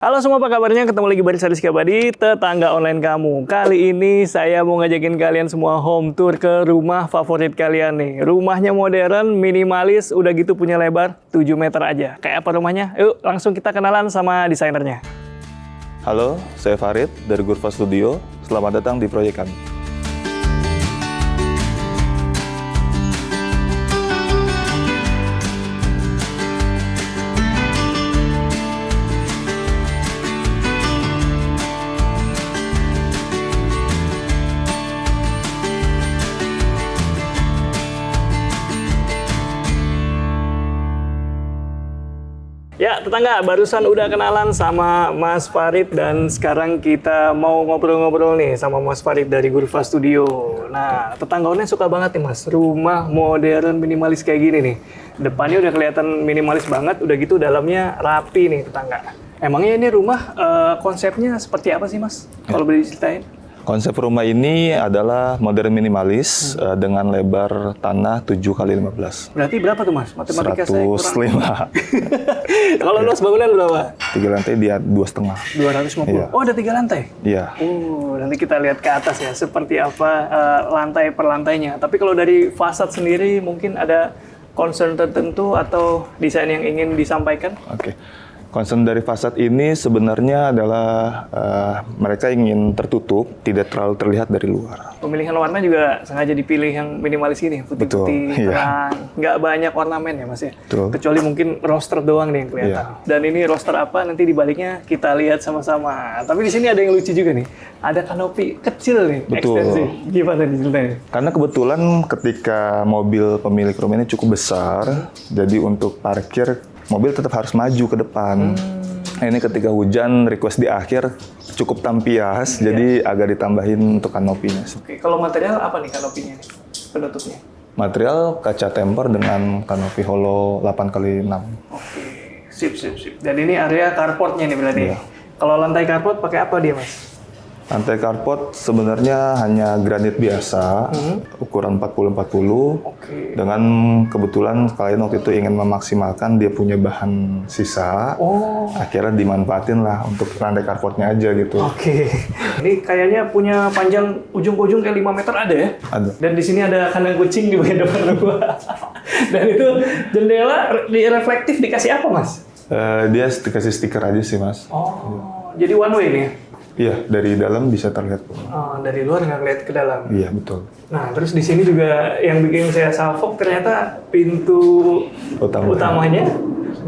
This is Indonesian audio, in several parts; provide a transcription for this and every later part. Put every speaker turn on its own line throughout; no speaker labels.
Halo semua, apa kabarnya? Ketemu lagi bareng saya Rizky Abadi, tetangga online kamu. Kali ini saya mau ngajakin kalian semua home tour ke rumah favorit kalian nih. Rumahnya modern, minimalis, udah gitu punya lebar 7 meter aja. Kayak apa rumahnya? Yuk langsung kita kenalan sama desainernya.
Halo, saya Farid dari Gurva Studio. Selamat datang di proyek kami.
Ya, tetangga, barusan udah kenalan sama Mas Farid dan sekarang kita mau ngobrol-ngobrol nih sama Mas Farid dari Gurva Studio. Nah, tetangga online suka banget nih Mas, rumah modern minimalis kayak gini nih. Depannya udah kelihatan minimalis banget, udah gitu dalamnya rapi nih tetangga. Emangnya ini rumah konsepnya seperti apa sih Mas? Kalau boleh diceritain?
Konsep rumah ini adalah modern minimalis dengan lebar tanah 7x15.
Berarti berapa tuh Mas? Matematika saya kurang.
105.
Kalau luas bangunan berapa?
3 lantai dia 2,5.
250.
Iya.
Oh, ada 3 lantai?
Iya.
Nanti kita lihat ke atas ya, seperti apa lantai per lantainya. Tapi kalau dari fasad sendiri mungkin ada concern tertentu atau desain yang ingin disampaikan?
Oke. Concern dari fasad ini sebenarnya adalah mereka ingin tertutup, tidak terlalu terlihat dari luar.
Pemilihan warna juga sengaja dipilih yang minimalis ini, putih-putih,
Betul, iya.
terang. Nggak banyak ornamen ya Mas ya?
Betul.
Kecuali mungkin roster doang nih yang kelihatan.
Iya.
Dan ini roster apa nanti di baliknya kita lihat sama-sama. Tapi di sini ada yang lucu juga nih. Ada kanopi kecil nih,
Betul.
ekstensi. Gimana nih ceritanya?
Karena kebetulan ketika mobil pemilik rumah ini cukup besar, jadi untuk parkir mobil tetap harus maju ke depan. Nah, ini ketika hujan request di akhir cukup tampias, jadi agak ditambahin untuk kanopinya.
Oke, kalau material apa nih kanopinya nih? Penutupnya?
Material kaca temper dengan kanopi hollow 8x6.
Oke, sip. Dan ini area carportnya nih berarti.
Iya.
Kalau lantai carport pakai apa dia Mas?
Lantai carport sebenarnya hanya granit biasa, ukuran 40x40.
Oke.
Dengan kebetulan kalian waktu itu ingin memaksimalkan dia punya bahan sisa, akhirnya dimanfaatin lah untuk lantai carportnya aja gitu.
Oke. Ini kayaknya punya panjang ujung ke ujung kayak 5 meter ada ya?
Ada.
Dan di sini ada kandang kucing di bagian depan rumah. Dan itu jendela reflektif dikasih apa Mas?
Dia dikasih stiker aja sih mas.
Oh, jadi one way nih?
Iya, dari dalam bisa terlihat.
Oh, dari luar nggak lihat ke dalam.
Iya, betul.
Nah, terus di sini juga yang bikin saya salfok ternyata pintu utamanya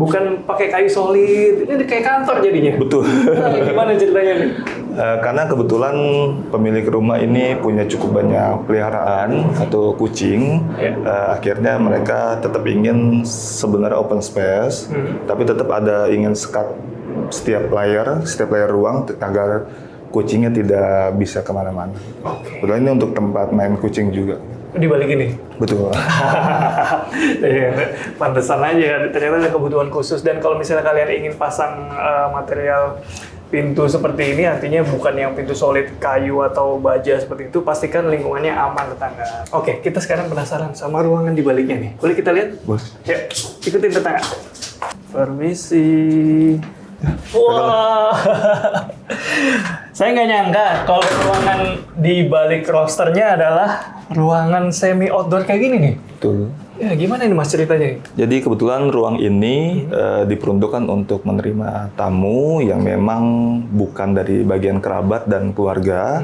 bukan pakai kayu solid, ini kayak kantor jadinya.
Betul.
Nah, gimana ceritanya nih?
Karena kebetulan pemilik rumah ini punya cukup banyak peliharaan atau kucing, akhirnya mereka tetap ingin sebenarnya open space, tapi tetap ada ingin sekat setiap layar ruang agar kucingnya tidak bisa kemana-mana.
Oke.
Kebetulan ini untuk tempat main kucing juga.
Di balik ini.
Betul.
Pantesan aja ternyata ada kebutuhan khusus. Dan kalau misalnya kalian ingin pasang material pintu seperti ini, artinya bukan yang pintu solid kayu atau baja seperti itu, pastikan lingkungannya aman tetangga. Oke, kita sekarang penasaran sama ruangan di baliknya nih. Boleh kita lihat?
Boleh.
Yuk, ikutin tetangga. Permisi. Wah, saya nggak nyangka kalau ruangan di balik rosternya adalah ruangan semi outdoor kayak gini nih.
Betul.
Ya, gimana ini Mas ceritanya?
Jadi kebetulan ruang ini diperuntukkan untuk menerima tamu yang memang bukan dari bagian kerabat dan keluarga.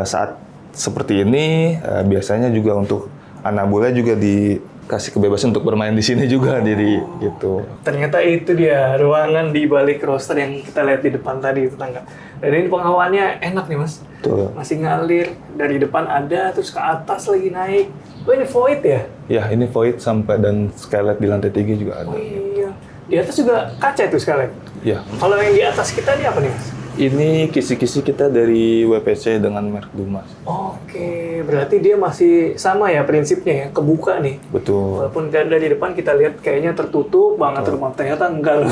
Saat seperti ini biasanya juga untuk anak bule juga dikasih kebebasan untuk bermain di sini juga, jadi gitu.
Ternyata itu dia ruangan di balik roster yang kita lihat di depan tadi tetangga. Dan ini penghawaannya enak nih Mas.
Betul.
Masih ngalir dari depan ada, terus ke atas lagi naik. Oh ini void ya?
Ya, ini void sampai dan skylight di lantai 3 juga ada.
Oh iya. Di atas juga kaca itu sekalian.
Ya,
Kalau yang di atas kita ini apa nih Mas?
ini kisi-kisi kita dari WPC dengan merek Dumas.
Oke, berarti dia masih sama ya prinsipnya ya, kebuka nih.
Betul.
Walaupun dari depan kita lihat kayaknya tertutup banget rumah, ternyata enggak loh.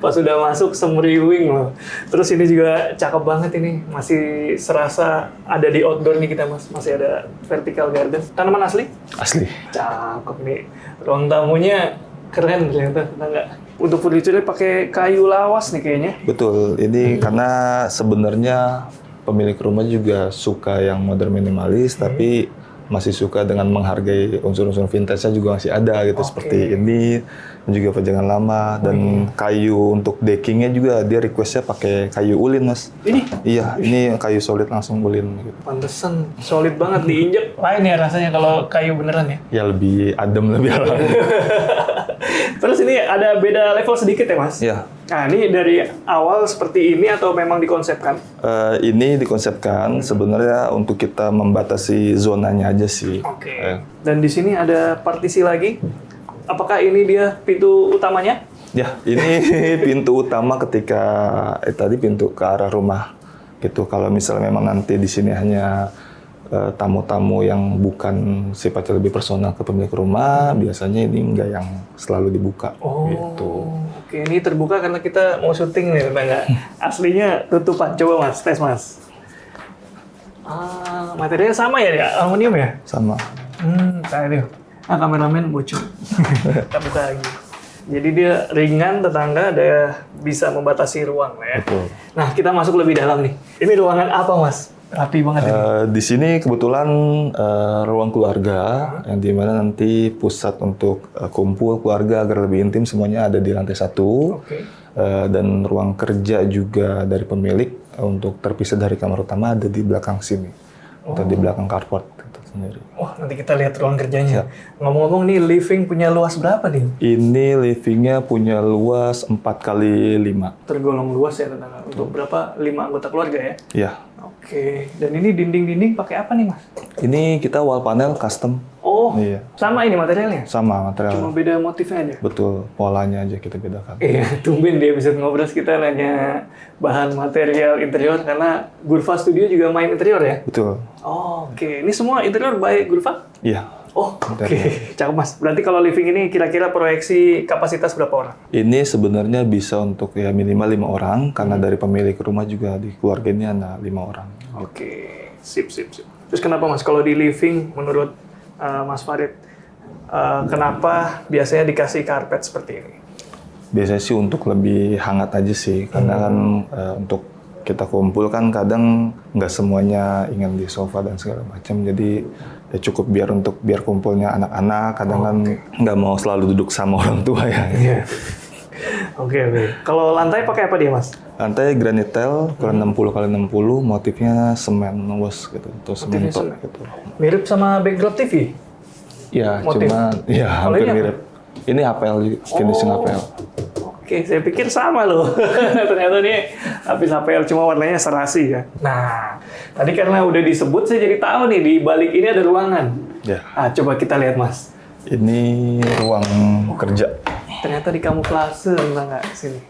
Pas udah masuk semriwing loh. Terus ini juga cakep banget ini, masih serasa ada di outdoor nih kita Mas. Masih ada vertical garden. Tanaman asli?
Asli.
Cakep nih. Ruang tamunya keren ternyata, kita nggak untuk furniture pakai kayu lawas nih kayaknya.
Betul, ini karena sebenarnya pemilik rumah juga suka yang modern minimalis, tapi masih suka dengan menghargai unsur-unsur vintage-nya juga masih ada gitu, seperti ini, dan juga pajangan lama, dan kayu untuk deckingnya juga dia request-nya pakai kayu ulin, Mas.
Ini?
Iya, ini kayu solid langsung ulin. Gitu.
Pantesan solid banget diinjek. Lain ya rasanya kalau kayu beneran ya.
Ya lebih adem, lebih alami.
Terus ini ada beda level sedikit ya Mas?
Iya.
Nah ini dari awal seperti ini atau memang dikonsepkan?
Ini dikonsepkan sebenarnya untuk kita membatasi zonanya aja sih.
Oke. Dan di sini ada partisi lagi. Apakah ini dia pintu utamanya?
Ya, ini pintu utama ketika tadi pintu ke arah rumah gitu. Kalau misalnya memang nanti di sini hanya tamu-tamu yang bukan sifatnya lebih personal ke pemilik rumah, biasanya ini enggak yang selalu dibuka gitu.
Oke, ini terbuka karena kita mau syuting nih, tetangga. Aslinya tutupan. Coba Mas, tes Mas. Materialnya sama ya, aluminium ya?
Sama.
Kayak kameramen bocor. Kita buka lagi. Jadi dia ringan, tetangga, ada bisa membatasi ruang lah ya.
Betul.
Nah, kita masuk lebih dalam nih. Ini ruangan apa Mas? Rapi banget ini.
Di sini kebetulan ruang keluarga yang dimana nanti pusat untuk kumpul keluarga agar lebih intim semuanya ada di lantai 1. Dan ruang kerja juga dari pemilik untuk terpisah dari kamar utama ada di belakang sini atau di belakang carport itu sendiri.
Wah, nanti kita lihat ruang kerjanya. Ngomong-ngomong nih, living punya luas berapa nih?
Ini livingnya punya luas 4x5.
Tergolong luas ya tetangga. Untuk berapa? 5 anggota keluarga ya?
Iya.
Oke, dan ini dinding-dinding pakai apa nih Mas?
Ini kita wall panel custom.
Oh,
Iya.
sama ini materialnya?
Sama material.
Cuma beda motifnya aja?
Betul, polanya aja kita bedakan.
Iya, tumben dia bisa ngobrol kita nanya bahan material interior karena Gurfa Studio juga main interior ya?
Betul.
Oh, oke. Ini semua interior by Gurfa?
Iya.
Oh, oke. Cakep Mas. Berarti kalau living ini kira-kira proyeksi kapasitas berapa orang?
Ini sebenarnya bisa untuk ya minimal 5 orang karena dari pemilik rumah juga di keluarga ini ada 5 orang.
Oke, sip. Terus kenapa Mas kalau di living menurut Mas Farid kenapa biasanya dikasih karpet seperti ini?
Biasanya sih untuk lebih hangat aja sih karena kan untuk kita kumpul kan kadang nggak semuanya ingin di sofa dan segala macam, jadi ya cukup biar kumpulnya anak-anak, kadang kan nggak mau selalu duduk sama orang tua ya.
Oke. Kalau lantai pakai apa dia Mas?
Lantai granit tile ukuran 60x60, motifnya semen was gitu, atau semen top gitu.
Mirip sama backdrop TV?
Ya,
Motif?
cuma ya
Kalau
hampir
ini apa?
mirip. Ini HPL juga, finishing HPL.
Oke, saya pikir sama loh. Ternyata ini lapis HPL, cuma warnanya serasi ya. Nah, tadi karena udah disebut, saya jadi tahu nih, di balik ini ada ruangan.
Ya.
Coba kita lihat, Mas.
Ini ruang kerja.
Ternyata di kamuflase, enggak sini.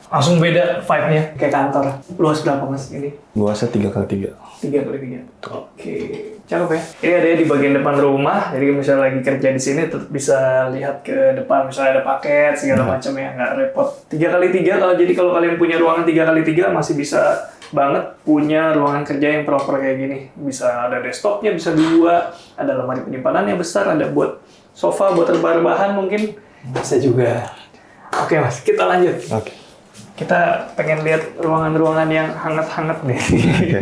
Langsung beda vibe-nya, kayak kantor. Luas berapa, Mas, ini?
Luasnya 3x3.
3x3. Oke, cakep ya. Ini ada di bagian depan rumah, jadi misalnya lagi kerja di sini tetap bisa lihat ke depan, misalnya ada paket segala macam ya, nggak repot. 3x3 kalau kalian punya ruangan 3x3 masih bisa banget punya ruangan kerja yang proper kayak gini. Bisa ada desktopnya, bisa 2, ada lemari penyimpanannya besar, ada buat sofa, buat rebahan mungkin bisa juga. Oke Mas, kita lanjut.
Oke.
Kita pengen lihat ruangan-ruangan yang hangat-hangat nih.
Oke.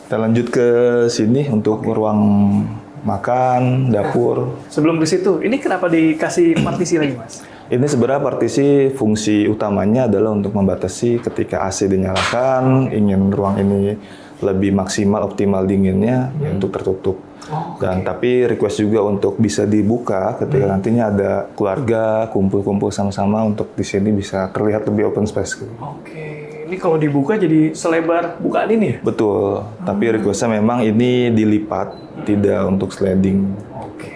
Kita lanjut ke sini untuk ruang makan, dapur.
Sebelum ke situ, ini kenapa dikasih partisi lagi, Mas?
Ini sebenarnya partisi fungsi utamanya adalah untuk membatasi ketika AC dinyalakan, ingin ruang ini lebih maksimal, optimal dinginnya, ya untuk tertutup. Dan tapi request juga untuk bisa dibuka ketika nantinya ada keluarga kumpul-kumpul sama-sama untuk di sini bisa terlihat lebih open space. Gitu.
Oke, ini kalau dibuka jadi selebar bukaan ini ya?
Betul, tapi requestnya memang ini dilipat, tidak untuk sliding.
Oke.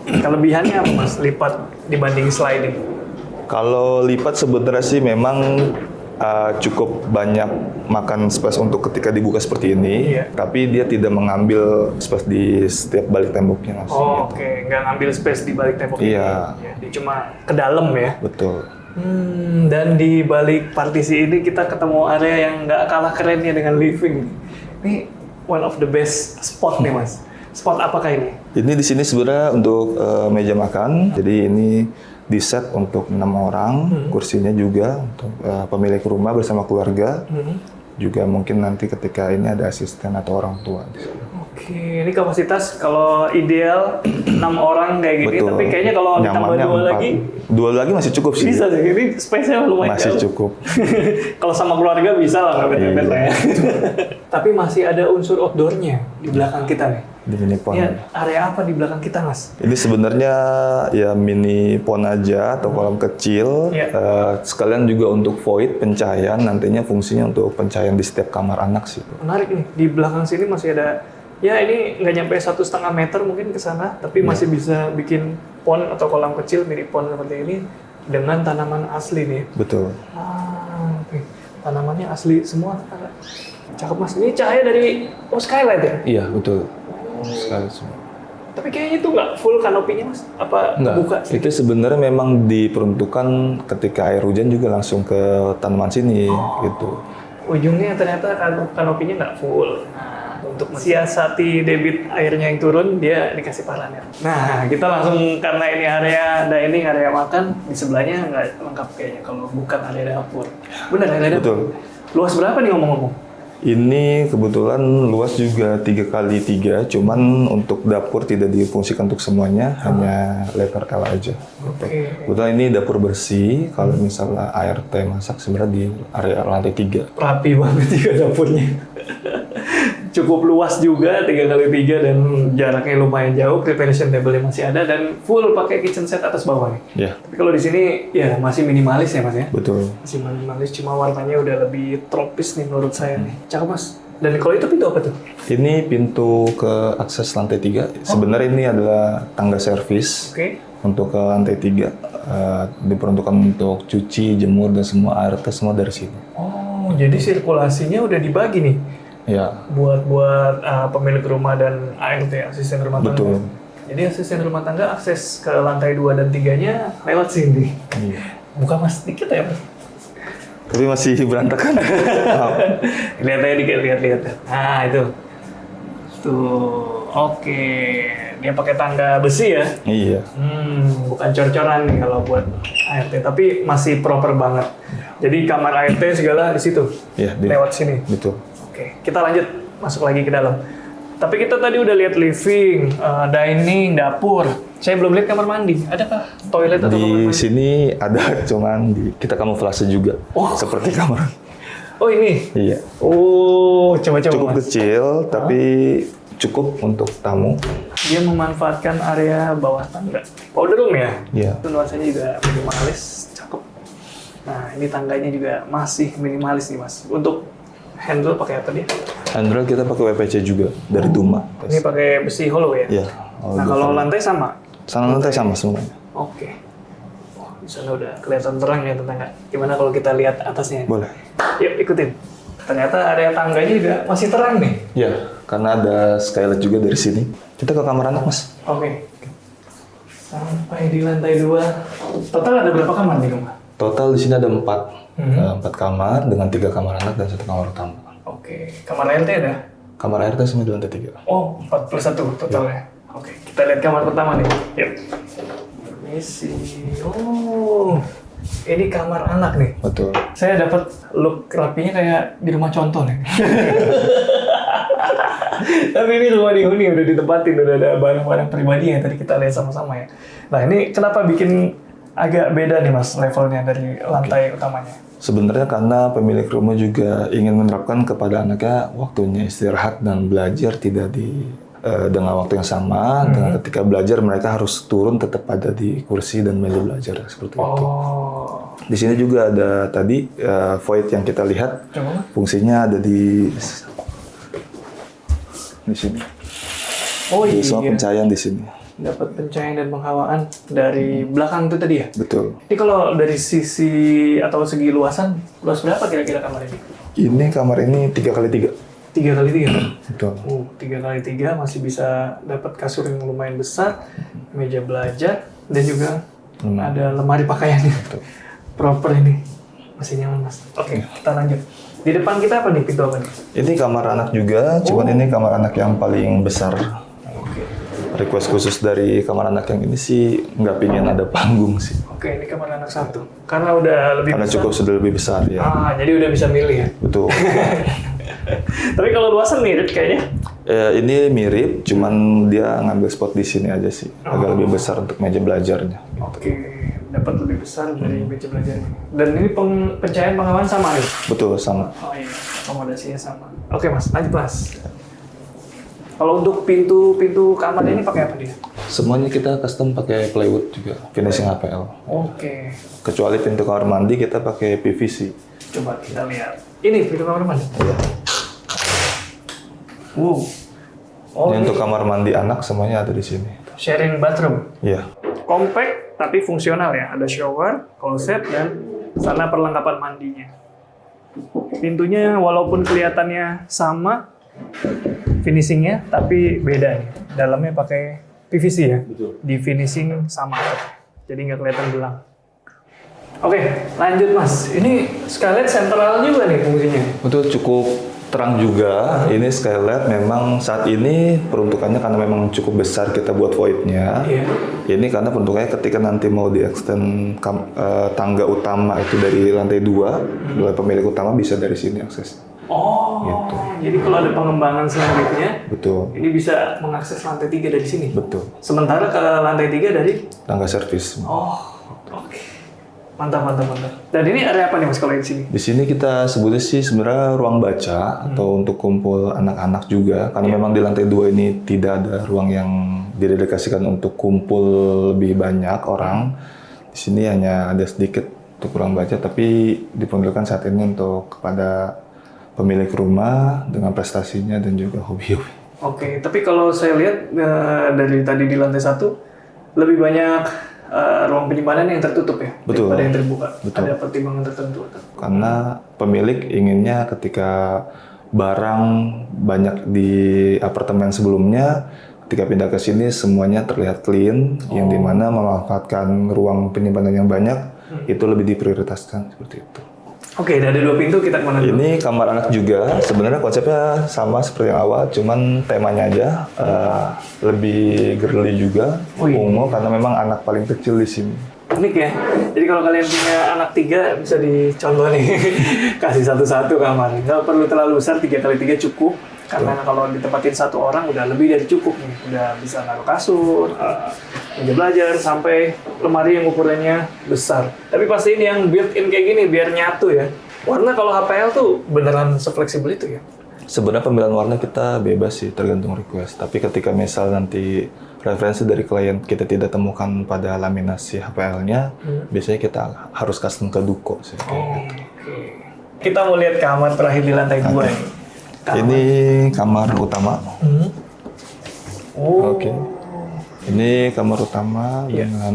Kelebihannya apa Mas, lipat dibanding sliding?
Kalau lipat sebenarnya sih memang cukup banyak makan space untuk ketika dibuka seperti ini, tapi dia tidak mengambil space di setiap balik temboknya.
Oke, nggak ngambil space di balik tembok ini.
Iya.
Dia cuma ke dalam ya?
Betul.
Dan di balik partisi ini kita ketemu area yang nggak kalah kerennya dengan living. Ini one of the best spot nih Mas. Spot apakah ini?
Ini di sini sebenarnya untuk meja makan, jadi ini di set untuk 6 orang, kursinya juga untuk pemilik rumah bersama keluarga. Juga mungkin nanti ketika ini ada asisten atau orang tua di sana.
Oke, ini kapasitas kalau ideal 6 orang kayak gini,
Betul.
tapi kayaknya kalau ditambah
Nyamannya
2 lagi
dua lagi masih cukup sih.
bisa sih. Ini space-nya lumayan
Masih
jauh.
cukup.
Kalau sama keluarga bisa lah, nggak bete-bete lah ya. Tapi masih ada unsur outdoor-nya di belakang kita nih.
Di mini pond.
Ya, area apa di belakang kita, Mas?
Ini sebenarnya ya mini pond aja atau kolam kecil.
Iya.
Sekalian juga untuk void pencahayaan, nantinya fungsinya untuk pencahayaan di setiap kamar anak sih.
Menarik nih, di belakang sini masih ada, ya ini nggak nyampe 1,5 meter mungkin ke sana, tapi masih bisa bikin pond atau kolam kecil, mini pond seperti ini dengan tanaman asli nih.
Betul.
Oke. Tanamannya asli semua. Cakep, Mas. Ini cahaya dari skylight ya?
Iya, betul. Sekali semua.
Tapi kayaknya itu nggak full kanopinya, Mas? Apa
Enggak,
buka?
itu sebenarnya memang diperuntukkan ketika air hujan juga langsung ke tanaman sini gitu.
Ujungnya ternyata kanopinya nggak full. Nah, untuk mensiasati debit airnya yang turun, dia dikasih paranet. Nah, kita langsung, karena ini area dining, area makan, di sebelahnya nggak lengkap kayaknya kalau bukan area dapur. Bener, area dapur?
Betul.
Luas berapa nih ngomong-ngomong?
Ini kebetulan luas juga 3x3, cuman untuk dapur tidak difungsikan untuk semuanya, hanya lebar L aja.
Oke.
Kebetulan ini dapur bersih, kalau misalnya ART masak sebenarnya di area lantai 3.
Rapi banget juga dapurnya. Cukup luas juga, 3x3 dan jaraknya lumayan jauh, preparation table-nya masih ada dan full pakai kitchen set atas bawah nih.
Ya,
Tapi kalau di sini ya masih minimalis ya, Mas ya.
betul.
Masih minimalis, cuma warnanya udah lebih tropis nih menurut saya nih. Cakep, Mas. Dan kalau itu pintu apa tuh?
Ini pintu ke akses lantai 3. Sebenarnya ini adalah tangga servis.
Oke.
Untuk ke lantai 3, diperuntukkan untuk cuci, jemur, dan semua ART semua dari sini.
Oh, jadi sirkulasinya udah dibagi nih
Ya,
buat pemilik rumah dan ART, asisten rumah tangga.
betul.
Jadi asisten rumah tangga akses ke lantai 2 dan 3-nya lewat sini.
Iya.
Buka Mas dikit ya, Mas.
Tapi masih berantakan.
Lihat aja dikit, lihat. Nah, itu. Tuh, oke. Dia pakai tangga besi ya.
Iya.
Bukan cor-coran nih kalau buat ART, tapi masih proper banget. Jadi kamar ART segala di situ.
Iya,
Lewat sini.
betul.
Oke, kita lanjut masuk lagi ke dalam. Tapi kita tadi udah lihat living, dining, dapur. Saya belum lihat kamar mandi. Adakah toilet atau kamar
Di
mandi?
sini ada, cuman kita kamuflase juga.
Oh.
Seperti kamar.
Oh, ini.
Iya.
Oh, coba-coba,
Cukup
Mas.
kecil, tapi cukup untuk tamu.
Dia memanfaatkan area bawah tangga. Powder room ya?
Iya.
Itu nuansanya juga minimalis, cakep. Nah, ini tangganya juga masih minimalis nih, Mas. Untuk handle pakai apa dia?
Android kita pakai WPC juga dari Duma.
Ini pakai besi hollow ya?
Iya.
Nah, kalau lantai sama?
Sana lantai sama semuanya.
Oke. Wah, di sana udah kelihatan terang ya tangga. Gimana kalau kita lihat atasnya?
Boleh.
Yuk, ikutin. Ternyata area tangganya juga masih terang nih.
Iya, karena ada skylight juga dari sini. Kita ke kamar anak, Mas.
Oke. Sampai di lantai 2. Total ada berapa kamar di rumah?
Total di sini ada 4. 4 kamar dengan 3 kamar anak dan 1 kamar utama.
Oke. Kamar LT ada?
Kamar RT semua di lantai 3.
Oh, 4 plus 1 totalnya. Oke, kita lihat kamar pertama nih. Yuk. Permisi. Oh, ini kamar anak nih.
Betul.
Saya dapat look rapinya kayak di rumah contoh nih. Tapi ini rumah dihuni udah ditempatin, udah ada barang-barang pribadi yang tadi kita lihat sama-sama ya. Nah, ini kenapa bikin agak beda nih, Mas, levelnya dari lantai utamanya?
Sebenarnya karena pemilik rumah juga ingin menerapkan kepada anaknya waktunya istirahat dan belajar tidak dengan waktu yang sama. Dengan ketika belajar mereka harus turun tetap ada di kursi dan meja belajar seperti itu.
Oh,
Di sini juga ada tadi void yang kita lihat.
coba.
Fungsinya ada di sini.
Oh
Jadi
iya,
semua pencahayaan di sini.
dapat pencahayaan dan penghawaan dari belakang itu tadi ya?
Betul.
Ini kalau dari sisi atau segi luasan, luas berapa kira-kira kamar ini?
Ini kamar ini 3x3.
3x3?
Betul.
3x3 masih bisa dapat kasur yang lumayan besar, meja belajar, dan juga ada lemari pakaiannya.
Betul.
Proper ini. Masih nyaman, Mas. Oke, kita lanjut. Di depan kita apa nih, pintu apa nih?
Ini kamar anak juga, cuman ini kamar anak yang paling besar.
Oke.
request khusus dari kamar anak yang ini sih nggak pingin ada panggung sih.
Oke, ini kamar anak 1. Karena udah lebih
Karena
besar.
sudah lebih besar ya.
Jadi udah bisa milih ya.
Betul.
Tapi kalau luasan mirip kayaknya.
Ini mirip, cuman dia ngambil spot di sini aja sih. Agak lebih besar untuk meja belajarnya.
Oke, dapat lebih besar dari meja belajar. Dan ini pencahayaan pengaman sama nih.
Betul, sama.
Oh iya, akomodasinya sama. Oke mas, lanjut mas. Kalau untuk pintu kamar ini pakai apa dia?
Semuanya kita custom pakai plywood juga, finishing HPL.
Oke,
Kecuali pintu kamar mandi kita pakai PVC.
coba kita lihat. Ini pintu kamar mandi.
Iya.
Wow. Oh,
Ini untuk kamar mandi anak semuanya ada di sini.
sharing bathroom.
Iya.
Compact tapi fungsional ya. Ada shower, closet, dan sana perlengkapan mandinya. Pintunya walaupun kelihatannya sama finishingnya, tapi beda nih. Dalamnya pakai PVC ya.
Betul.
Di finishing sama. Jadi nggak kelihatan belang. Oke, lanjut mas. Ini skylight sentral juga nih fungsinya.
Betul, cukup terang juga. Ini skylight memang saat ini peruntukannya karena memang cukup besar kita buat voidnya.
Iya.
Ini karena peruntukannya ketika nanti mau di-extend tangga utama itu dari lantai 2, oleh pemilik utama bisa dari sini akses.
Oh,
Gitu.
jadi kalau ada pengembangan selanjutnya,
Betul,
ini bisa mengakses lantai 3 dari sini.
betul.
Sementara ke lantai 3 dari.
Tangga servis.
Oh, oke. Mantap, mantap, mantap. Dan ini area apa nih mas kalau di sini?
Di sini kita sebutnya sih sebenarnya ruang baca atau untuk kumpul anak-anak juga, karena memang di lantai 2 ini tidak ada ruang yang didedikasikan untuk kumpul lebih banyak orang. Di sini hanya ada sedikit untuk ruang baca, tapi diperuntukkan saat ini untuk kepada pemilik rumah dengan prestasinya dan juga hobi-hobi.
Oke, tapi kalau saya lihat dari tadi di lantai 1 lebih banyak ruang penyimpanan yang tertutup ya,
Betul.
daripada yang terbuka.
Betul.
Ada pertimbangan tertentu.
Karena pemilik inginnya ketika barang banyak di apartemen sebelumnya, ketika pindah ke sini semuanya terlihat clean, yang dimana memanfaatkan ruang penyimpanan yang banyak itu lebih diprioritaskan seperti itu.
Oke, ada 2 pintu, kita kemana dulu?
Ini kamar anak juga, sebenarnya konsepnya sama seperti yang awal, cuman temanya aja lebih girly juga,
Oh iya.
ungu karena memang anak paling kecil di sini.
Unik ya. Jadi kalau kalian punya anak 3 bisa dicontoh nih. Kasih satu-satu kamar. Nggak perlu terlalu besar, 3x3 cukup. Karena kalau ditempatin 1 orang udah lebih dari cukup nih. Udah bisa naruh kasur, meja belajar, sampai lemari yang ukurannya besar. Tapi pasti ini yang built-in kayak gini biar nyatu ya. Warna kalau HPL tuh beneran se-fleksibel itu ya?
Sebenarnya pemilihan warna kita bebas sih, tergantung request. Tapi ketika misal nanti referensi dari klien kita tidak temukan pada laminasi HPL-nya, biasanya kita harus custom ke Duko sih.
Oke. Kita mau lihat kamar terakhir di lantai 2 ini.
Ini kamar utama.
Oh.
Oke. Ini kamar utama dengan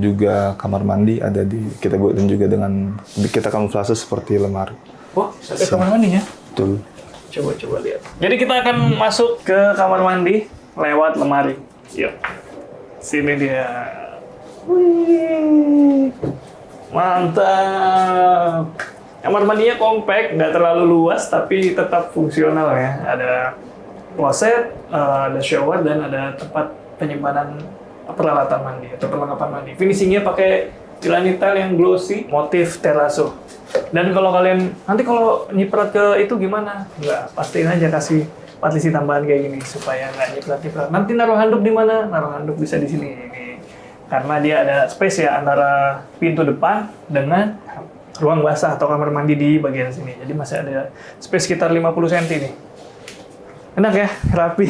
juga kamar mandi ada kita buatin juga dengan kita kamuflase seperti lemari.
Wah, ada kamar mandinya?
Betul.
Coba lihat. Jadi kita akan masuk ke kamar mandi lewat lemari. Yuk. Sini dia. Wih. Mantap. Kamar mandinya compact, nggak terlalu luas tapi tetap fungsional ya. Ada kloset, ada shower dan ada tempat penyimpanan peralatan mandi atau perlengkapan mandi. Finishingnya pakai granit tile yang glossy, motif terrazzo. Dan kalau kalian nanti kalau nyiprat ke itu gimana? Nggak, pastiin aja kasih partisi tambahan kayak gini supaya nggak nyiprat. Nanti naruh handuk di mana? Naruh handuk bisa di sini. Ini. Karena dia ada space ya antara pintu depan dengan ruang basah atau kamar mandi di bagian sini. Jadi masih ada space sekitar 50 cm nih. Enak ya, rapi.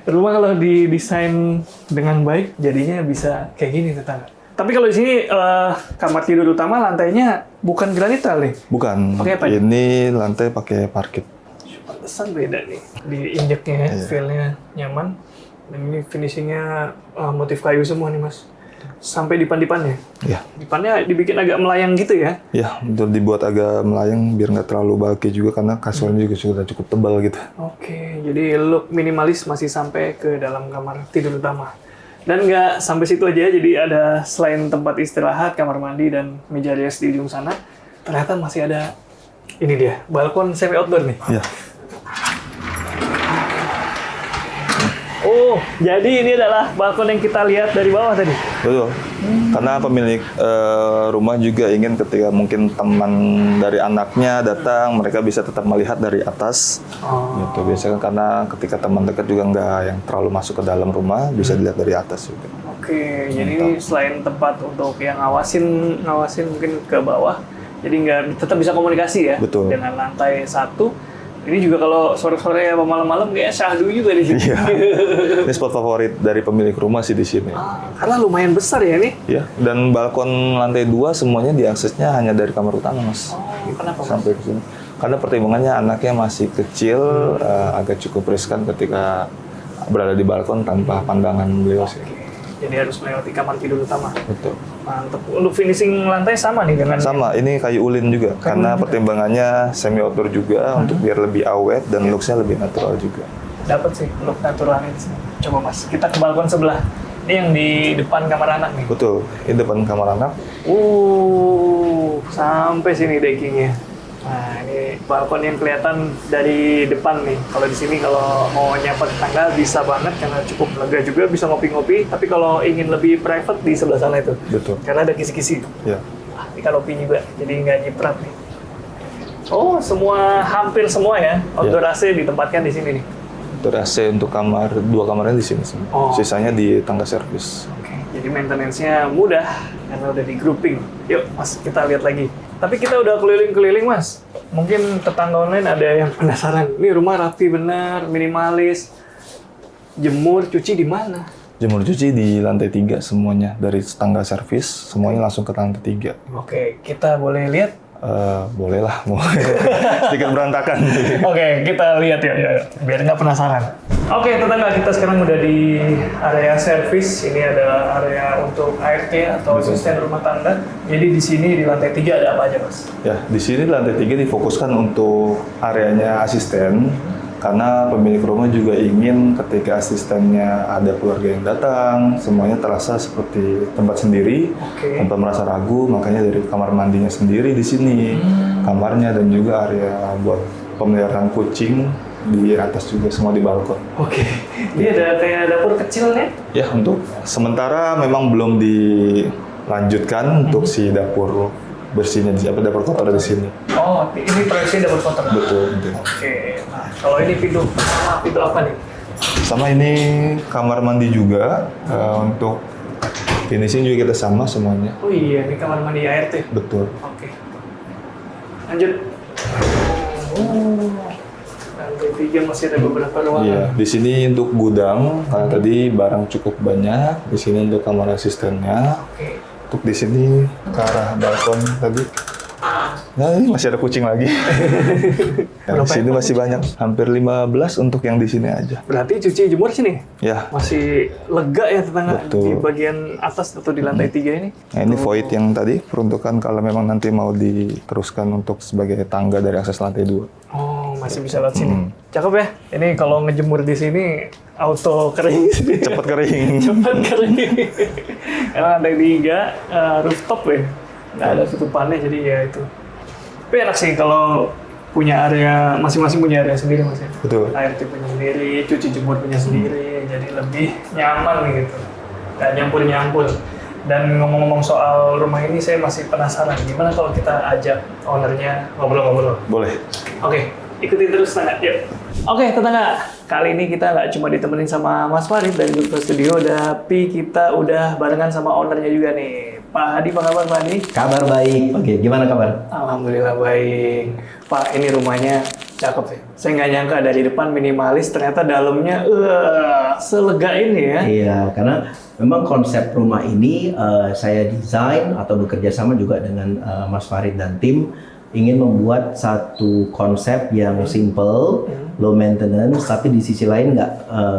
Rumah kalau didesain dengan baik, jadinya bisa kayak gini tetangga. Tapi kalau di sini kamar tidur utama lantainya bukan granit tile nih.
Bukan.
Pakai apa?
Ini lantai pakai parket.
Pantesan beda nih. Diinjeknya ya, feel-nya nyaman. Dan ini finishingnya motif kayu semua nih mas. Sampai dipan-dipannya.
Ya.
Dipannya dibikin agak melayang gitu ya.
Ya, betul dibuat agak melayang biar nggak terlalu bulky juga karena kasurnya juga sudah cukup tebal gitu.
Oke, jadi look minimalis masih sampai ke dalam kamar tidur utama. Dan nggak sampai situ aja, jadi ada selain tempat istirahat, kamar mandi, dan meja rias di ujung sana, ternyata masih ada, ini dia, balkon semi outdoor nih.
Ya.
Oh, jadi ini adalah balkon yang kita lihat dari bawah tadi.
Betul. Karena pemilik rumah juga ingin ketika mungkin teman dari anaknya datang, mereka bisa tetap melihat dari atas. Gitu. Biasanya karena ketika teman dekat juga nggak yang terlalu masuk ke dalam rumah, bisa dilihat dari atas juga.
Oke, jadi selain tempat untuk yang ngawasin mungkin ke bawah, jadi nggak tetap bisa komunikasi ya.
Betul.
Dengan lantai 1. Ini juga kalau sore-sore atau malam-malam kayak syahdu juga di sini.
Iya. Ini spot favorit dari pemilik rumah sih di sini.
Karena lumayan besar ya nih.
Ya, dan balkon lantai 2 semuanya diaksesnya hanya dari kamar utama, Mas.
Kenapa, Mas?
Sampai ke sini. Karena pertimbangannya anaknya masih kecil, agak cukup riskan ketika berada di balkon tanpa pandangan beliau sih.
Jadi harus melewati kamar tidur utama.
Betul.
Mantep. Untuk finishing lantai sama nih dengan
Sama, ini kayu ulin juga. Karena pertimbangannya semi outdoor juga untuk biar lebih awet dan looks-nya lebih natural juga.
dapat sih look naturalnya di sini. Coba Mas, kita ke balkon sebelah. Ini yang di depan kamar anak nih.
Betul, ini depan kamar anak.
Sampai sini deckingnya. Nah, ini balkon yang kelihatan dari depan nih. Kalau di sini kalau mau nyapa tetangga bisa banget karena cukup lega juga, bisa ngopi-ngopi. Tapi kalau ingin lebih private di sebelah sana itu.
Betul.
Karena ada kisi-kisi.
Ya.
Wah, ini kanopi juga, jadi nggak nyiprat nih. Oh, hampir semua ya outdoor AC ditempatkan di sini nih.
Outdoor AC untuk dua kamarnya di sini semua.
Oh.
Sisanya di tangga servis.
Oke, jadi maintenance-nya mudah karena udah di grouping. Yuk, Mas, kita lihat lagi. Tapi kita udah keliling-keliling, Mas. Mungkin tetangga online ada yang penasaran. Ini rumah rapi bener, minimalis. Jemur, cuci di mana?
Jemur cuci di lantai 3 semuanya. Dari tangga servis, semuanya langsung ke lantai 3.
Oke, kita boleh lihat?
Boleh lah, mau sedikit berantakan.
Oke, kita lihat ya, biar nggak penasaran. Oke, tetangga, kita sekarang udah di area servis. Ini ada area untuk ART atau asisten rumah tangga. Jadi di sini di lantai 3 ada apa aja, Mas?
Ya, di sini lantai 3 difokuskan untuk areanya asisten. Karena pemilik rumah juga ingin ketika asistennya ada keluarga yang datang, semuanya terasa seperti tempat sendiri, tanpa merasa ragu. Makanya dari kamar mandinya sendiri di sini, kamarnya dan juga area buat pemeliharaan kucing di atas juga semua di balkon.
Oke, ini ada kayak dapur kecil nih.
Ya, untuk sementara memang belum dilanjutkan untuk si dapur bersihnya dapur kotor di sini.
Oh, ini proyeksi dapur kotor.
Betul.
Oke, nah kalau ini pintu apa nih?
Sama ini kamar mandi juga. Untuk finishing juga kita sama semuanya.
Oh iya, ini kamar mandi ART.
Betul.
Oke. Lanjut. Lantai 3 masih ada beberapa ruangan.
Iya, di sini untuk gudang. Karena tadi barang cukup banyak. Di sini untuk kamar asistennya.
Oke.
Untuk di sini ke arah balkon tadi. Nah, ini masih ada kucing lagi. Nah, di sini masih banyak, hampir 15 untuk yang di sini aja.
Berarti cuci jemur sini?
Ya.
Masih lega ya tetangga.
Betul.
Di bagian atas atau di lantai 3 ini?
Nah, ini void yang tadi peruntukan kalau memang nanti mau diteruskan untuk sebagai tangga dari akses lantai 2.
Oh, masih bisa lewat sini. Cakep ya. Ini kalau ngejemur di sini auto kering sih.
Cepat kering.
Cepat kering. Karena lantai 3 rooftop ya. Nggak ada tutupannya, jadi ya itu. Tapi enak sih kalau punya area, masing-masing punya area sendiri, Mas ya.
Betul.
ART punya sendiri, cuci jemur punya sendiri, jadi lebih nyaman gitu. Nggak nyampur-nyampur. Dan ngomong-ngomong soal rumah ini, saya masih penasaran, gimana kalau kita ajak ownernya ngobrol-ngobrol?
Boleh.
Oke, ikutin terus tetangga, yuk. Oke, tetangga, kali ini kita nggak cuma ditemenin sama Mas Farid dari Gurva Studio, tapi kita udah barengan sama ownernya juga nih. Pak Hadi, apa kabar Pak Hadi?
Kabar baik. Oke, gimana kabar?
Alhamdulillah baik. Pak, ini rumahnya cakep ya. Saya nggak nyangka dari depan minimalis, ternyata dalamnya selega ini ya.
Iya, karena memang konsep rumah ini saya desain atau bekerja sama juga dengan Mas Farid dan tim ingin membuat satu konsep yang simple, low maintenance, tapi di sisi lain nggak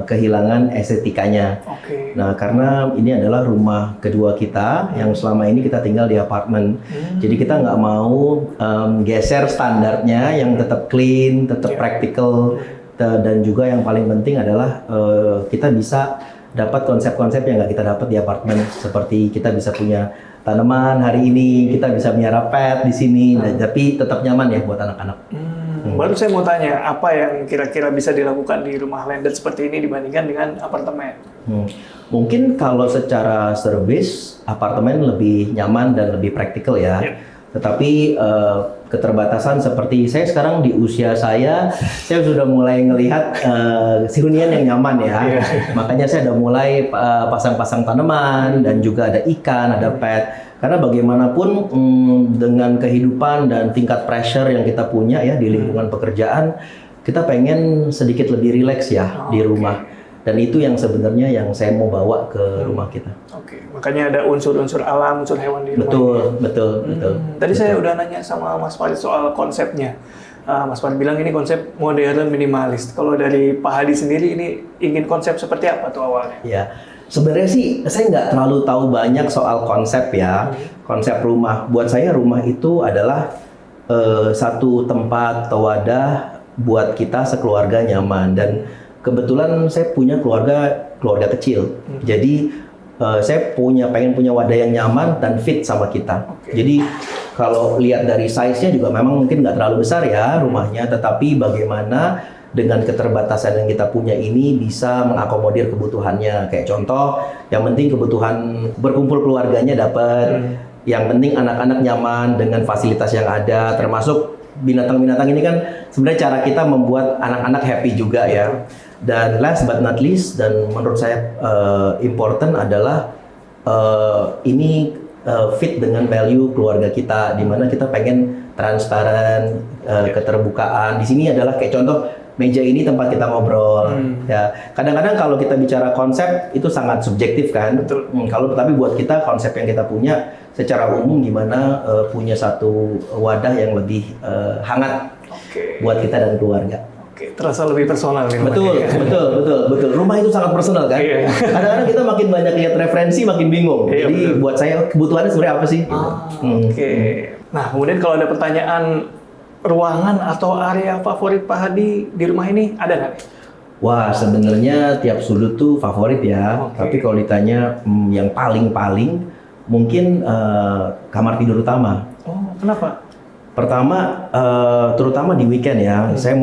kehilangan estetikanya.
Oke.
Nah, karena ini adalah rumah kedua kita yang selama ini kita tinggal di apartemen. Jadi kita nggak mau geser standarnya yang tetap clean, tetap practical, dan juga yang paling penting adalah kita bisa dapat konsep-konsep yang nggak kita dapat di apartemen. Seperti kita bisa punya tanaman hari ini, kita bisa miara pet di sini, tapi tetap nyaman ya buat anak-anak.
Baru saya mau tanya, apa yang kira-kira bisa dilakukan di rumah landed seperti ini dibandingkan dengan apartemen?
Mungkin kalau secara service, apartemen lebih nyaman dan lebih praktikal ya. Tetapi keterbatasan seperti saya sekarang di usia saya sudah mulai ngelihat hunian yang nyaman ya. Makanya saya udah mulai pasang-pasang tanaman dan juga ada ikan, ada pet. Karena bagaimanapun dengan kehidupan dan tingkat pressure yang kita punya ya di lingkungan pekerjaan, kita pengen sedikit lebih rileks ya di rumah. Dan itu yang sebenarnya yang saya mau bawa ke rumah kita.
Oke, makanya ada unsur-unsur alam, unsur hewan di rumah.
Betul.
Tadi saya udah nanya sama Mas Farid soal konsepnya. Mas Farid bilang ini konsep modern minimalis. Kalau dari Pak Hadi sendiri ini ingin konsep seperti apa tuh awalnya?
Ya, sebenarnya sih saya nggak terlalu tahu banyak soal konsep ya, konsep rumah. Buat saya rumah itu adalah satu tempat atau wadah buat kita sekeluarga nyaman. Dan kebetulan saya punya keluarga kecil, jadi saya pengen punya wadah yang nyaman dan fit sama kita. Jadi kalau lihat dari size-nya juga memang mungkin nggak terlalu besar ya rumahnya, tetapi bagaimana dengan keterbatasan yang kita punya ini bisa mengakomodir kebutuhannya. Kayak contoh, yang penting kebutuhan berkumpul keluarganya dapat, yang penting anak-anak nyaman dengan fasilitas yang ada, termasuk binatang-binatang ini kan sebenarnya cara kita membuat anak-anak happy juga ya. Dan last but not least, dan menurut saya important adalah ini fit dengan value keluarga kita, di mana kita pengen transparan, keterbukaan. Di sini adalah kayak contoh meja ini tempat kita ngobrol. Ya, kadang-kadang kalau kita bicara konsep itu sangat subjektif kan. Tapi buat kita konsep yang kita punya secara umum gimana punya satu wadah yang lebih hangat buat kita dan keluarga.
Terasa lebih personal nih.
Betul. Rumah itu sangat personal kan. Kadang-kadang kita makin banyak lihat referensi makin bingung. Jadi buat saya kebutuhannya sebenarnya apa sih?
Nah, kemudian kalau ada pertanyaan ruangan atau area favorit Pak Hadi di rumah ini ada nggak?
Wah, sebenarnya tiap sudut tuh favorit ya. Tapi kalau ditanya yang paling mungkin kamar tidur utama.
Kenapa?
Pertama, terutama di weekend ya, saya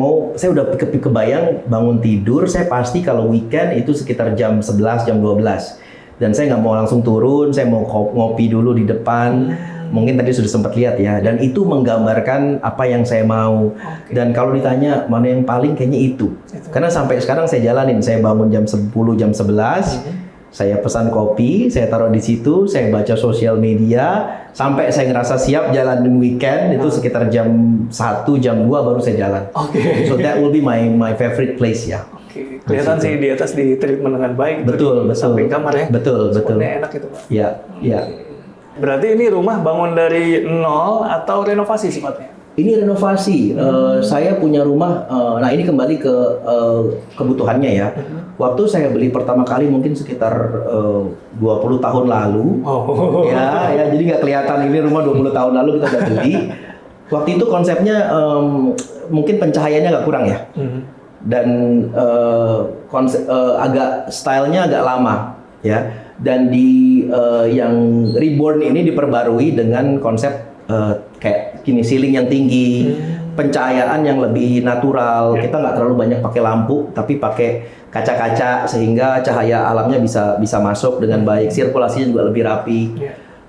udah kebayang bangun tidur, saya pasti kalau weekend itu sekitar jam 11, jam 12. Dan saya nggak mau langsung turun, saya mau ngopi dulu di depan. Mungkin tadi sudah sempat lihat ya, dan itu menggambarkan apa yang saya mau. Dan kalau ditanya mana yang paling, kayaknya itu. Karena sampai sekarang saya jalanin, saya bangun jam 10, jam 11, saya pesan kopi, saya taruh di situ, saya baca sosial media, sampai saya ngerasa siap jalanin weekend, itu sekitar jam 1, jam 2 baru saya jalan. So that will be my favorite place ya.
Kelihatan sih di atas di treatment dengan baik.
Betul.
Samping kamar ya.
Betul.
Enak itu Pak.
Ya.
Berarti ini rumah bangun dari nol atau renovasi sifatnya?
Ini renovasi. Saya punya rumah. Nah ini kembali ke kebutuhannya ya. Waktu saya beli pertama kali mungkin sekitar 20 tahun lalu. Ya, jadi nggak kelihatan ini rumah 20 tahun lalu kita udah beli. Waktu itu konsepnya mungkin pencahayaannya agak kurang ya. Dan agak stylenya agak lama ya. Dan di yang reborn ini diperbarui dengan konsep kayak gini, ceiling yang tinggi, pencahayaan yang lebih natural. Kita nggak terlalu banyak pakai lampu, tapi pakai kaca-kaca sehingga cahaya alamnya bisa masuk dengan baik. Sirkulasinya juga lebih rapi.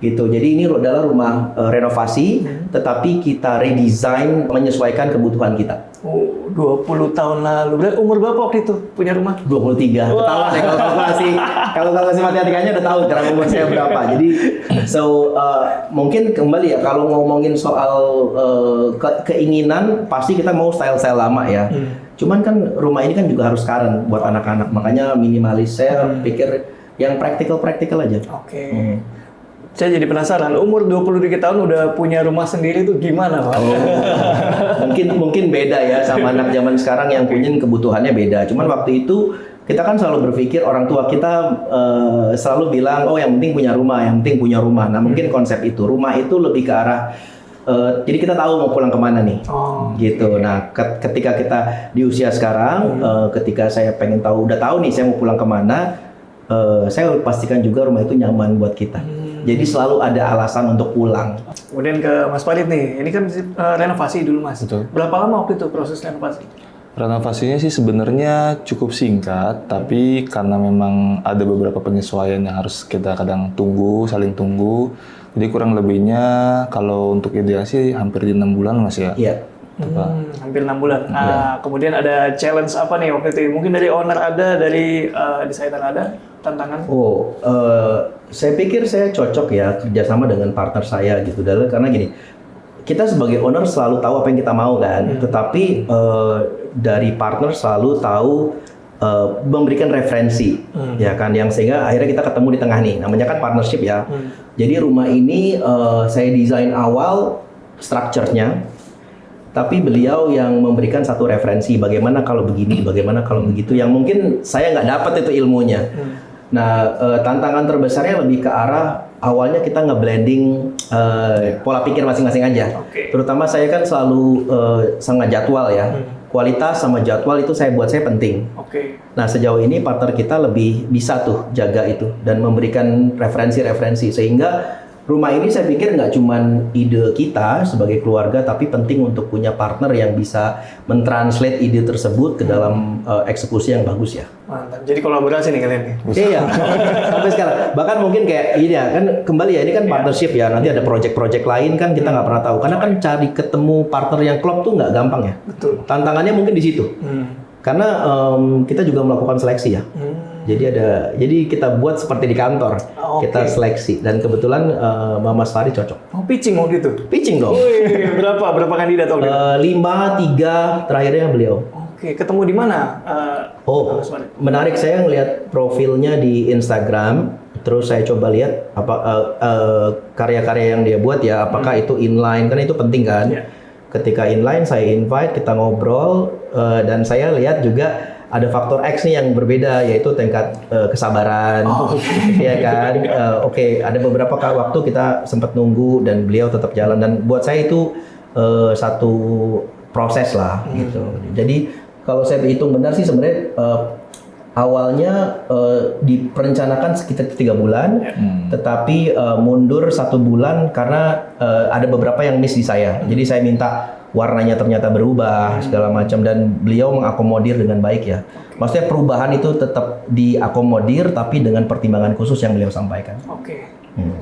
Gitu. Jadi ini adalah rumah renovasi, tetapi kita redesign menyesuaikan kebutuhan kita.
20 tahun lalu. Berarti umur berapa waktu itu punya rumah?
23. Ketahuan ya kalau kalkulasi matematikanya udah tahu sekarang umur saya berapa. Jadi mungkin kembali ya kalau ngomongin soal keinginan, pasti kita mau style-style lama ya. Cuman kan rumah ini kan juga harus current buat anak-anak. Makanya minimalis, saya pikir yang praktikal aja.
Saya jadi penasaran, umur 23 tahun udah punya rumah sendiri itu gimana Pak?
Mungkin beda ya sama anak zaman sekarang yang punya kebutuhannya beda. Cuman waktu itu kita kan selalu berpikir, orang tua kita selalu bilang, yang penting punya rumah, Nah mungkin konsep itu, rumah itu lebih ke arah jadi kita tahu mau pulang kemana nih, gitu. Nah ketika kita di usia sekarang, ketika saya udah tahu nih saya mau pulang kemana, saya pastikan juga rumah itu nyaman buat kita. Jadi selalu ada alasan untuk pulang.
Kemudian ke Mas Farid nih, ini kan renovasi dulu Mas.
Betul.
Berapa lama waktu itu proses renovasi?
Renovasinya sih sebenarnya cukup singkat, tapi karena memang ada beberapa penyesuaian yang harus kita kadang tunggu, saling tunggu. Jadi kurang lebihnya kalau untuk ideal sih hampir di 6 bulan Mas ya.
Iya.
Hampir 6 bulan. Nah, kemudian ada challenge apa nih waktu itu? Mungkin dari owner ada, dari desainer ada, tantangan?
Saya pikir saya cocok ya kerjasama dengan partner saya gitu. Karena gini, kita sebagai owner selalu tahu apa yang kita mau kan. Tetapi dari partner selalu tahu memberikan referensi, ya kan, yang sehingga akhirnya kita ketemu di tengah nih. Namanya kan partnership ya. Jadi rumah ini saya desain awal structure-nya. Tapi beliau yang memberikan satu referensi, bagaimana kalau begini, bagaimana kalau begitu, yang mungkin saya nggak dapat itu ilmunya. Nah, tantangan terbesarnya lebih ke arah awalnya kita nge-blending pola pikir masing-masing aja. Terutama saya kan selalu sangat jadwal ya. Kualitas sama jadwal itu buat saya penting. Nah, sejauh ini partner kita lebih bisa tuh jaga itu dan memberikan referensi-referensi, sehingga rumah ini saya pikir nggak cuma ide kita sebagai keluarga, tapi penting untuk punya partner yang bisa mentranslate ide tersebut ke dalam eksekusi yang bagus ya.
Mantap. Jadi kolaborasi nih kalian nih.
Iya. Sampai sekarang. Bahkan mungkin kayak ini ya, kan kembali ya, ini kan partnership ya. Nanti ada project-project lain kan kita nggak pernah tahu. Karena kan cari ketemu partner yang klop tuh nggak gampang ya.
Betul.
Tantangannya mungkin di situ. Karena kita juga melakukan seleksi ya. Jadi kita buat seperti di kantor. Kita seleksi, dan kebetulan Mas Farid cocok.
Oh, pitching mau gitu?
Pitching dong.
Wih, berapa kandidat waktu itu?
5, 3, terakhirnya beliau.
Oke, ketemu di mana? Mas Farid?
Menarik, saya ngelihat profilnya di Instagram, terus saya coba lihat apa karya-karya yang dia buat ya, apakah itu inline, kan itu penting kan. Ketika inline saya invite, kita ngobrol, dan saya lihat juga ada faktor X nih yang berbeda, yaitu tingkat kesabaran, ya kan. Ada beberapa waktu kita sempat nunggu dan beliau tetap jalan, dan buat saya itu satu proses lah gitu. Jadi kalau saya hitung benar sih sebenarnya awalnya diperencanakan sekitar 3 bulan, tetapi mundur 1 bulan karena ada beberapa yang miss di saya. Jadi saya minta warnanya ternyata berubah segala macam, dan beliau mengakomodir dengan baik ya. Maksudnya perubahan itu tetap diakomodir tapi dengan pertimbangan khusus yang beliau sampaikan.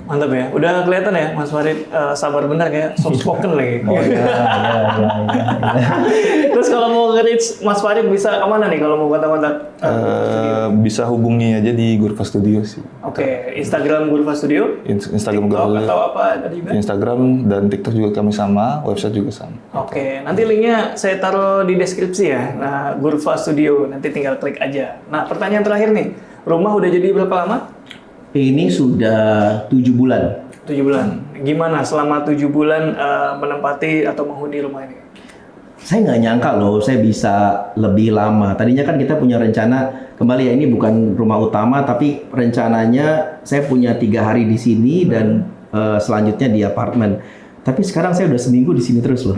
Mantap ya. Udah kelihatan ya Mas Farid sabar benar, kayak soft spoken lagi. Terus kalau mau nge-reach Mas Farid bisa kemana nih kalau mau kontak-kontak?
Bisa hubungi aja di Gurva Studio sih.
Instagram Gurva Studio,
Instagram
TikTok
Gurva,
atau apa tadi?
Instagram dan TikTok juga kami sama, website juga sama.
Nanti linknya saya taruh di deskripsi ya. Nah, Gurva Studio, nanti tinggal klik aja. Nah, pertanyaan terakhir nih, rumah udah jadi berapa lama?
Ini sudah 7 bulan.
7 bulan. Gimana selama 7 bulan menempati atau menghuni rumah ini?
Saya nggak nyangka loh, saya bisa lebih lama. Tadinya kan kita punya rencana, kembali ya, ini bukan rumah utama, tapi rencananya saya punya 3 hari di sini dan selanjutnya di apartemen. Tapi sekarang saya udah seminggu di sini terus loh.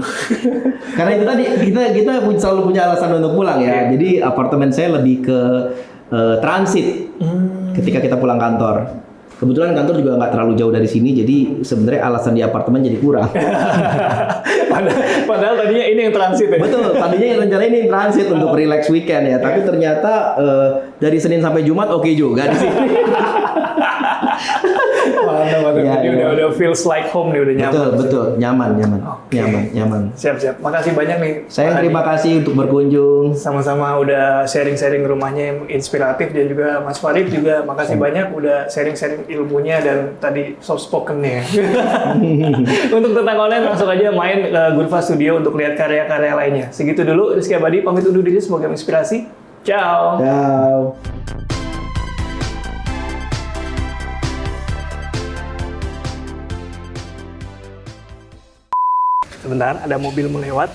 Karena itu tadi kita selalu punya alasan untuk pulang ya. Jadi apartemen saya lebih ke transit ketika kita pulang kantor. Kebetulan kantor juga nggak terlalu jauh dari sini, jadi sebenarnya alasan di apartemen jadi kurang.
Padahal tadinya ini yang transit ya?
Betul, tadinya yang rencana ini transit untuk relax weekend ya. Tapi ternyata dari Senin sampai Jumat oke juga di sini.
Mantap. Jadi udah feels like home nih, udah nyaman.
Betul, nyaman.
Siap. Makasih banyak nih.
Saya terima kasih untuk berkunjung.
Sama-sama udah sharing-sharing rumahnya yang inspiratif, dan juga Mas Farid juga makasih banyak udah sharing-sharing ilmunya dan tadi soft spoken-nya. Untuk tentang online langsung aja main ke Gurva Studio untuk lihat karya-karya lainnya. Segitu dulu, Rizky Abadi pamit undur diri, semoga inspirasi. Ciao. Sebentar, ada mobil melewat.